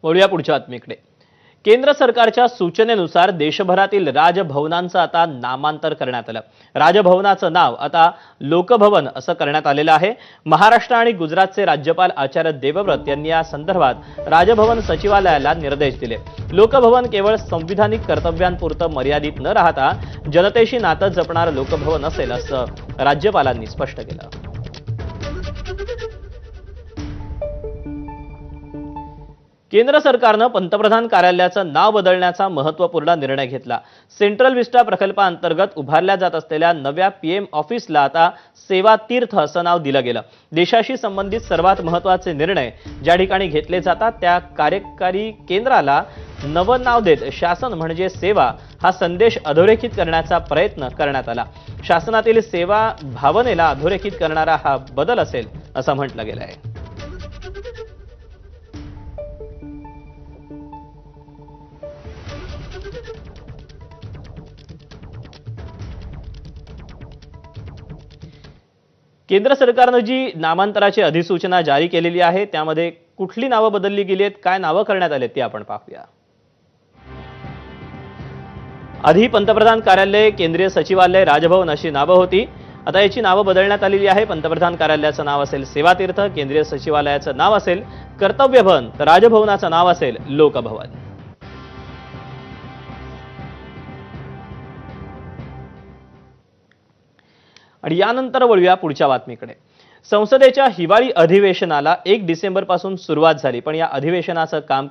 वळूया पुढच्या बातमीकडे। केंद्र सरकारच्या सूचनेनुसार देशभरातील राजभवनांचं आता नामांतर करण्यात आलं। राजभवनाचं नाव आता लोकभवन असं करण्यात आलेलं आहे। महाराष्ट्र आणि गुजरातचे राज्यपाल आचार्य देवव्रत यांनी या संदर्भात राजभवन सचिवालयाला निर्देश दिले। लोकभवन केवळ संविधानिक कर्तव्यांपुरतं मर्यादित न राहता जनतेशी नातं जपणारं लोकभवन असेल असं राज्यपालांनी स्पष्ट केलं। केंद्र सरकारनं पंतप्रधान कार्यालयाचं नाव बदलण्याचा महत्त्वपूर्ण निर्णय घेतला। सेंट्रल विस्टा प्रकल्पाअंतर्गत उभारल्या जात असलेल्या नव्या पीएम ऑफिसला आता सेवा तीर्थ असं नाव दिलं गेलं। देशाशी संबंधित सर्वात महत्त्वाचे निर्णय ज्या ठिकाणी घेतले जातात त्या कार्यकारी केंद्राला नवं नाव देत शासन म्हणजे सेवा हा संदेश अधोरेखित करण्याचा प्रयत्न करण्यात आला। शासनातील सेवा भावनेला अधोरेखित करणारा हा बदल असेल असं म्हटलं गेलं आहे। केंद्र सरकारने जी नामांतराची अधिसूचना जारी केलेली आहे त्यामध्ये कुठली नावं बदलली गेली आहेत, काय नावं करण्यात आली ते आपण पाहूया। आधी पंतप्रधान कार्यालय, केंद्रीय सचिवालय, राजभवन अशी नावं होती। आता याची नावं बदलण्यात आलेली आहे। पंतप्रधान कार्यालयाचं नाव असेल सेवा तीर्थ, केंद्रीय सचिवालयाचं नाव असेल कर्तव्य भवन, तर राजभवनाचं नाव असेल लोकभवन। आणि यानंतर वळूया पुढच्या बातमीकडे। संसदेच्या हिवाळी अधिवेशनाला 1 डिसेंबर पासून सुरुवात झाली, पण या अधिवेशनाचं काम